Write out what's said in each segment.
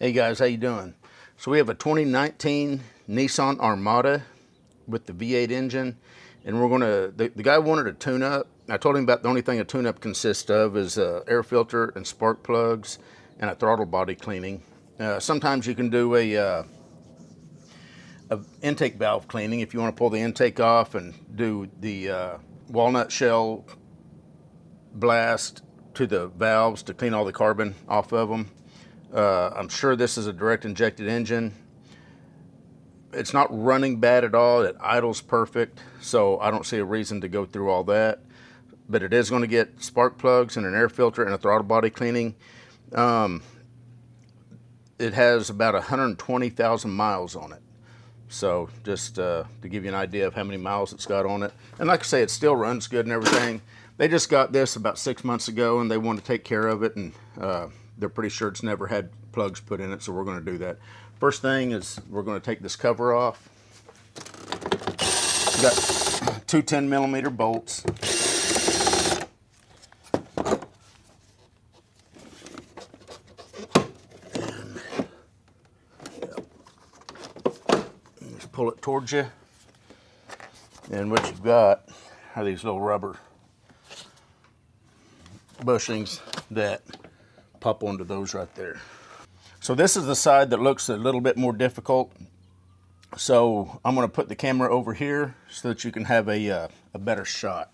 Hey guys, how you doing? So we have a 2019 Nissan Armada with the V8 engine, and we're gonna, the guy wanted a tune-up. I told him about the only thing a tune-up consists of is air filter and spark plugs and a throttle body cleaning. Sometimes you can do a intake valve cleaning if you want to pull the intake off and do the walnut shell blast to the valves to clean all the carbon off of them. I'm sure this is a direct injected engine. It's not running bad at all. It idles perfect, so I don't see a reason to go through all that. But it is going to get spark plugs and an air filter and a throttle body cleaning. It has about 120,000 miles on it. So just to give you an idea of how many miles it's got on it. And like I say, it still runs good and everything. They just got this about 6 months ago and they want to take care of it, and they're pretty sure it's never had plugs put in it, so we're going to do that. First thing is we're going to take this cover off. We got two 10mm bolts. And just pull it towards you. And what you've got are these little rubber bushings that pop onto those right there. So this is the side that looks a little bit more difficult. So I'm going to put the camera over here so that you can have a better shot.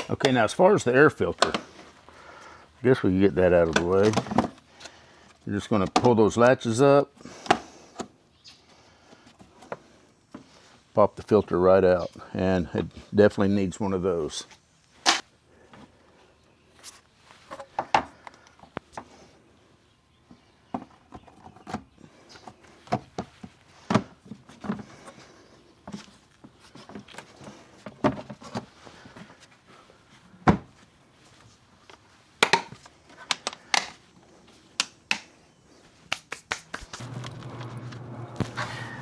Okay, now as far as the air filter, I guess we can get that out of the way. You're just going to pull those latches up, pop the filter right out, and it definitely needs one of those.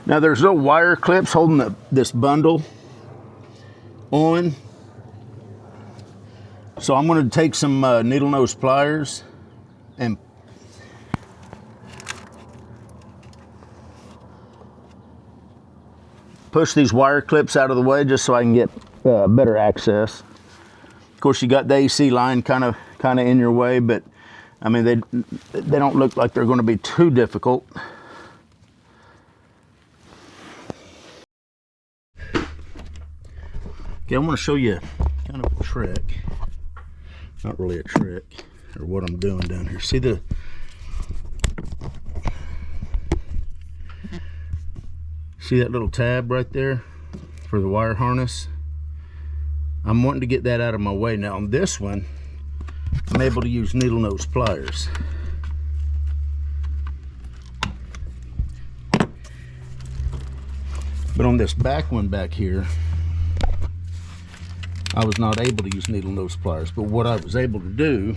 Now there's no wire clips holding this bundle on. So I'm going to take some needle nose pliers and push these wire clips out of the way just so I can get better access. Of course, you got the AC line kind of in your way, but I mean they don't look like they're going to be too difficult. Okay, I'm going to show you kind of a trick. Not really a trick, or what I'm doing down here. See that little tab right there for the wire harness? I'm wanting to get that out of my way. Now on this one, I'm able to use needle nose pliers. But on this back one back here, I was not able to use needle nose pliers. But what I was able to do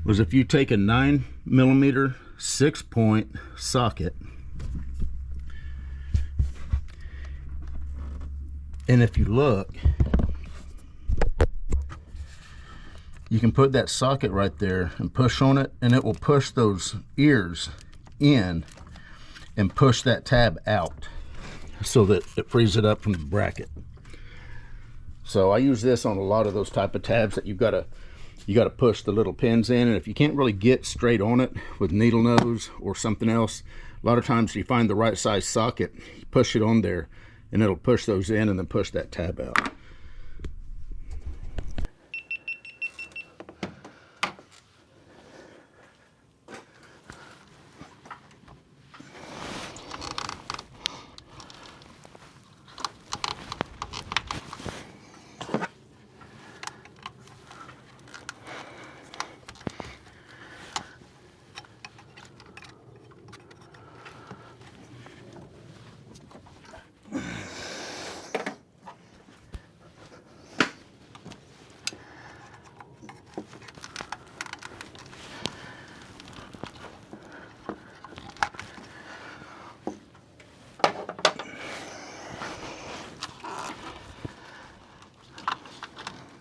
was, if you take a 9mm 6-point socket, and if you look, you can put that socket right there and push on it, and it will push those ears in and push that tab out so that it frees it up from the bracket. So I use this on a lot of those type of tabs that you got to push the little pins in, and if you can't really get straight on it with needle nose or something else, a lot of times you find the right size socket, you push it on there, and it'll push those in and then push that tab out.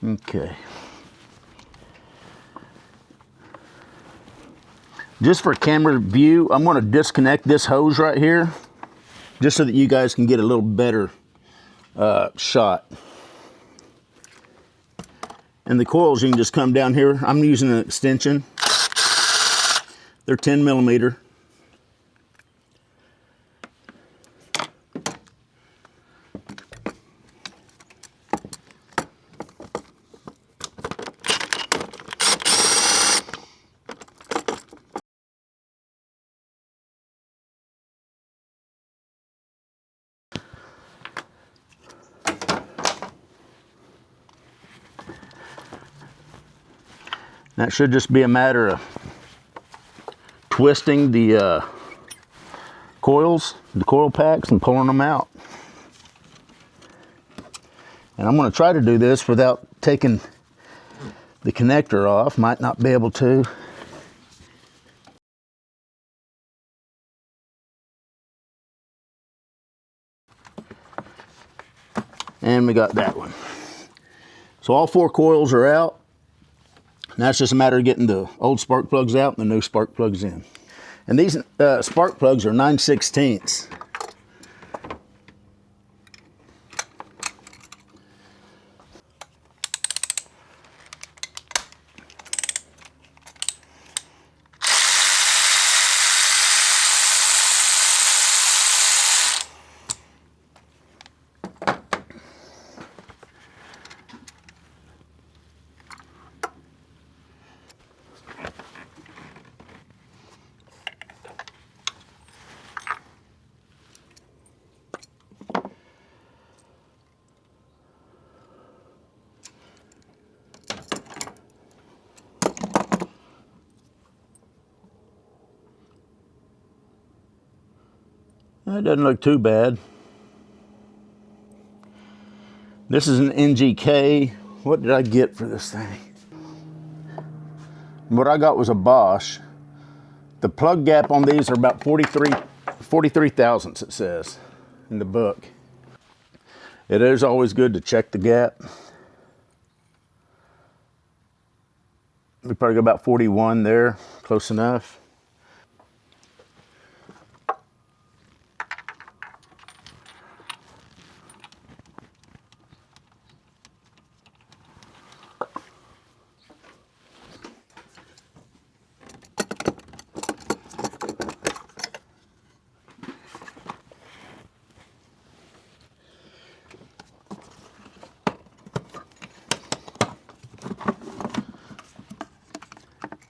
Okay. Just for camera view, I'm going to disconnect this hose right here, just so that you guys can get a little better shot. And the coils, you can just come down here. I'm using an extension. They're 10 millimeter. That should just be a matter of twisting the coils, the coil packs, and pulling them out. And I'm going to try to do this without taking the connector off. Might not be able to. And we got that one. So all 4 coils are out. Now it's just a matter of getting the old spark plugs out and the new spark plugs in. And these spark plugs are 9/16. That doesn't look too bad. This is an NGK. What did I get for this thing? What I got was a BOSCH. The plug gap on these are about 43 thousandths, it says in the book. It is always good to check the gap. We probably got about 41 there, close enough.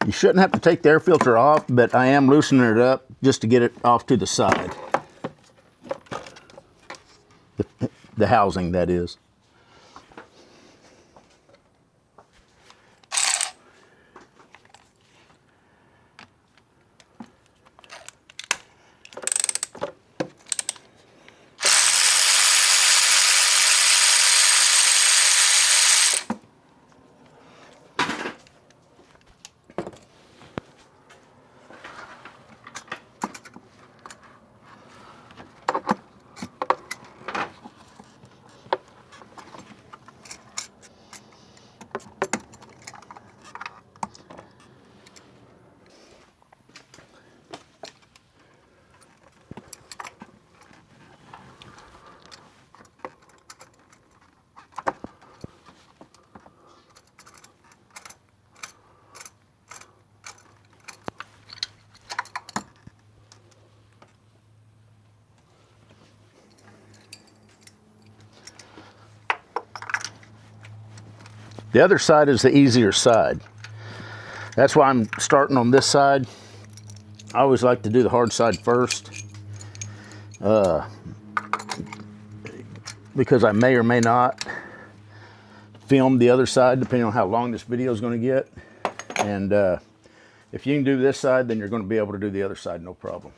You shouldn't have to take the air filter off, but I am loosening it up just to get it off to the side. The housing, that is. The other side is the easier side. That's why I'm starting on this side. I always like to do the hard side first, because I may or may not film the other side depending on how long this video is going to get. And if you can do this side, then you're going to be able to do the other side, no problem.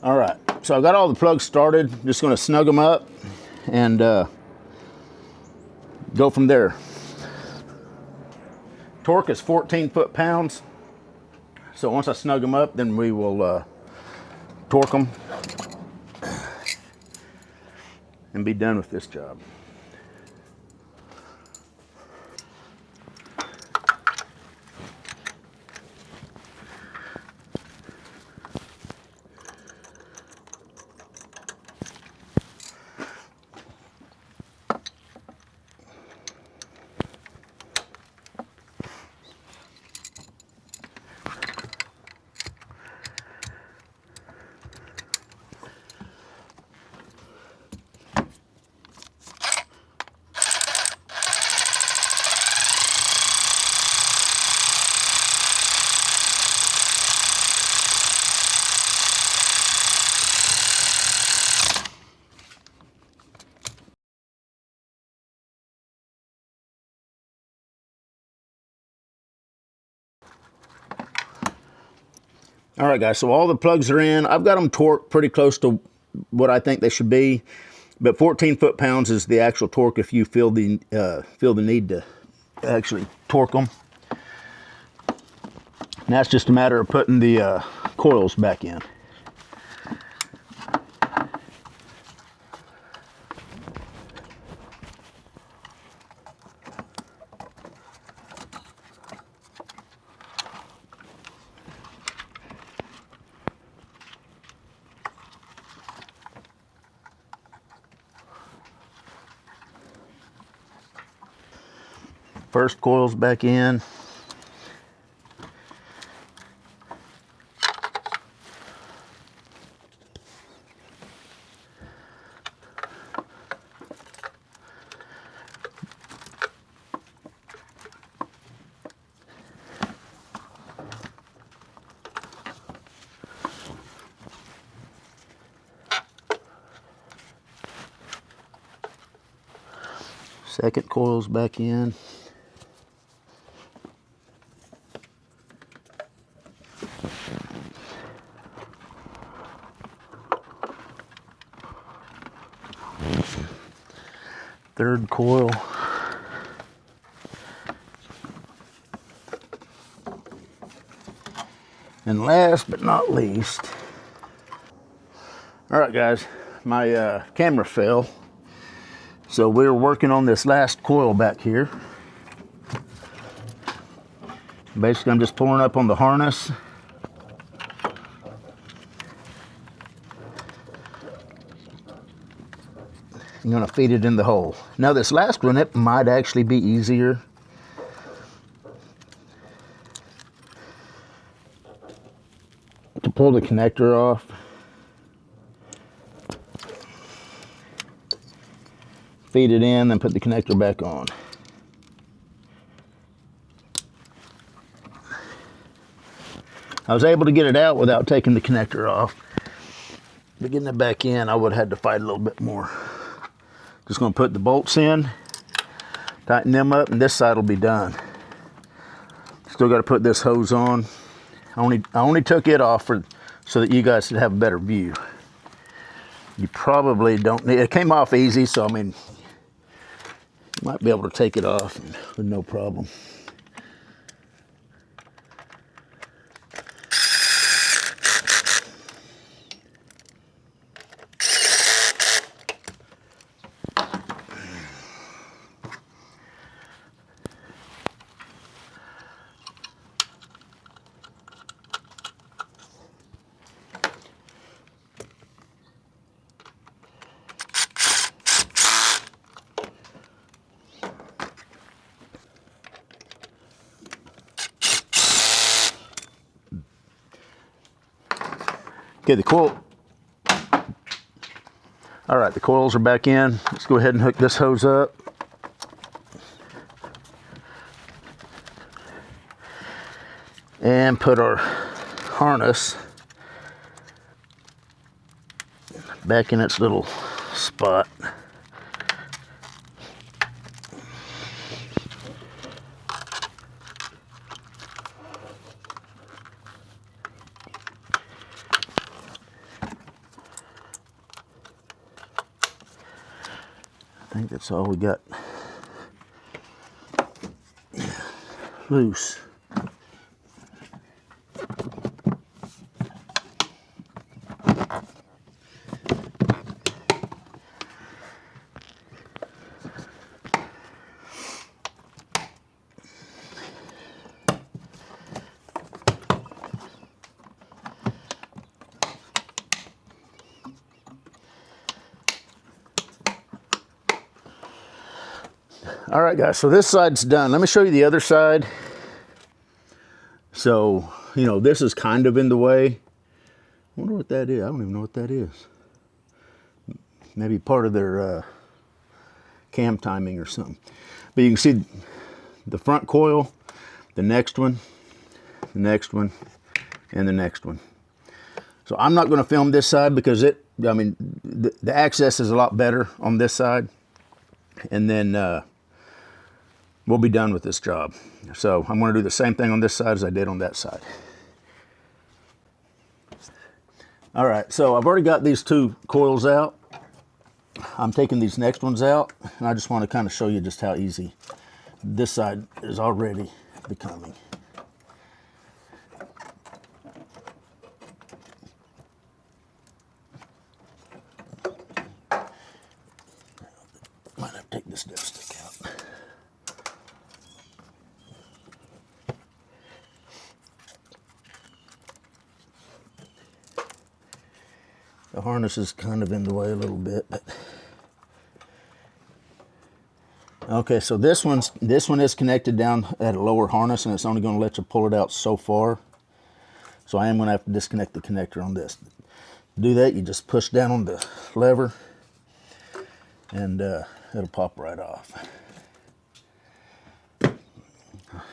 All right, so I got all the plugs started. Just going to snug them up and go from there. Torque is 14 foot-pounds. So once I snug them up, then we will torque them and be done with this job. All right, guys, so all the plugs are in. I've got them torqued pretty close to what I think they should be, but 14 foot-pounds is the actual torque if you feel the need to actually torque them. And that's just a matter of putting the coils back in. First coil's back in. Second coil's back in. Third coil. And last but not least, all right, guys, my camera fell. So we're working on this last coil back here. Basically, I'm just pulling up on the harness. I'm gonna feed it in the hole. Now this last one, it might actually be easier. To pull the connector off. Feed it in, then put the connector back on. I was able to get it out without taking the connector off. But getting it back in, I would have had to fight a little bit more. Just gonna put the bolts in, tighten them up, and this side will be done. Still gotta put this hose on. I only took it off so that you guys could have a better view. You probably don't need, it came off easy, so I mean, you might be able to take it off with no problem. Okay, the coil. All right, the coils are back in. Let's go ahead and hook this hose up. And put our harness back in its little spot. think that's all we got loose. All right, guys, so this side's done. Let me show you the other side. So, you know, this is kind of in the way. I wonder what that is. I don't even know what that is. Maybe part of their cam timing or something. But you can see the front coil, the next one, the next one, and the next one. So I'm not going to film this side because the access is a lot better on this side. And then we'll be done with this job. So I'm going to do the same thing on this side as I did on that side. All right, so I've already got these two coils out. I'm taking these next ones out, and I just want to kind of show you just how easy this side is already becoming. Might have to take this dipstick out. The harness is kind of in the way a little bit, but okay, so this one is connected down at a lower harness, and it's only going to let you pull it out so far. So I am going to have to disconnect the connector on this. To do that, you just push down on the lever, and it'll pop right off.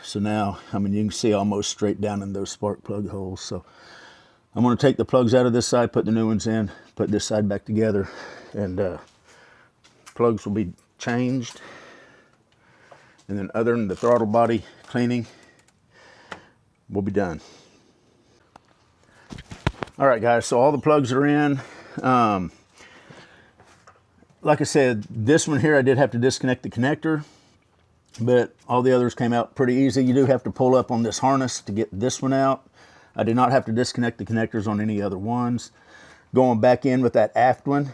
So now, I mean, you can see almost straight down in those spark plug holes. So I'm going to take the plugs out of this side, put the new ones in, put this side back together, and plugs will be changed. And then other than the throttle body cleaning, we'll be done. All right, guys, so all the plugs are in. Like I said, this one here, I did have to disconnect the connector, but all the others came out pretty easy. You do have to pull up on this harness to get this one out. I did not have to disconnect the connectors on any other ones. Going back in with that aft one,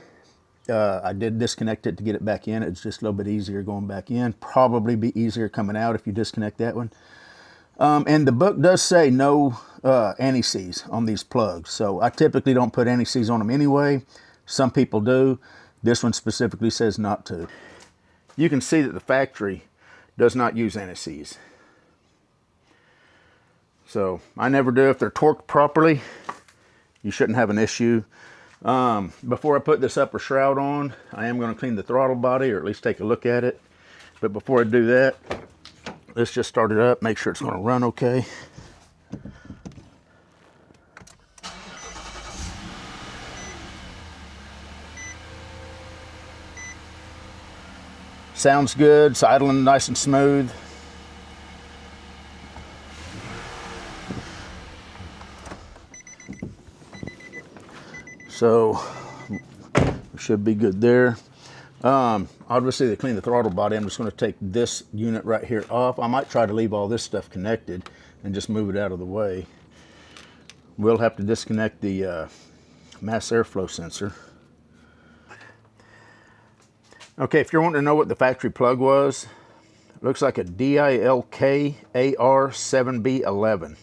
I did disconnect it to get it back in. It's just a little bit easier going back in. Probably be easier coming out if you disconnect that one. And the book does say no anti-seize on these plugs. So I typically don't put anti-seize on them anyway. Some people do. This one specifically says not to. You can see that the factory does not use anti-seize. So I never do. If they're torqued properly, you shouldn't have an issue. Before I put this upper shroud on, I am going to clean the throttle body, or at least take a look at it. But before I do that, let's just start it up, make sure it's going to run okay. Sounds good, it's idling nice and smooth. So we should be good there. Obviously, to clean the throttle body, I'm just going to take this unit right here off. I might try to leave all this stuff connected and just move it out of the way. We'll have to disconnect the mass airflow sensor. Okay, if you're wanting to know what the factory plug was, it looks like a DILKAR7B11.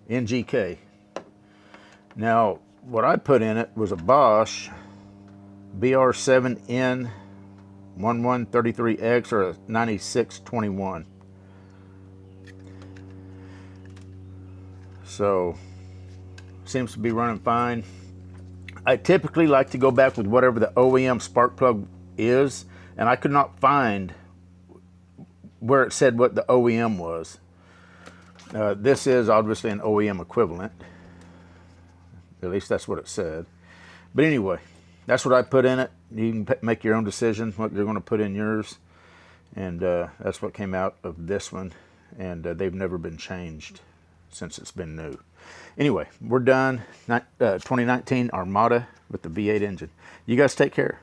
NGK. Now, what I put in it was a BOSCH BR7N1133X or a 9621. So, seems to be running fine. I typically like to go back with whatever the OEM spark plug is, and I could not find where it said what the OEM was. This is obviously an OEM equivalent. At least that's what it said. But anyway, that's what I put in it. You can make your own decision what you're going to put in yours. And that's what came out of this one. And they've never been changed. since it's been new. Anyway, we're done. 2019 Armada with the V8 engine. You guys take care.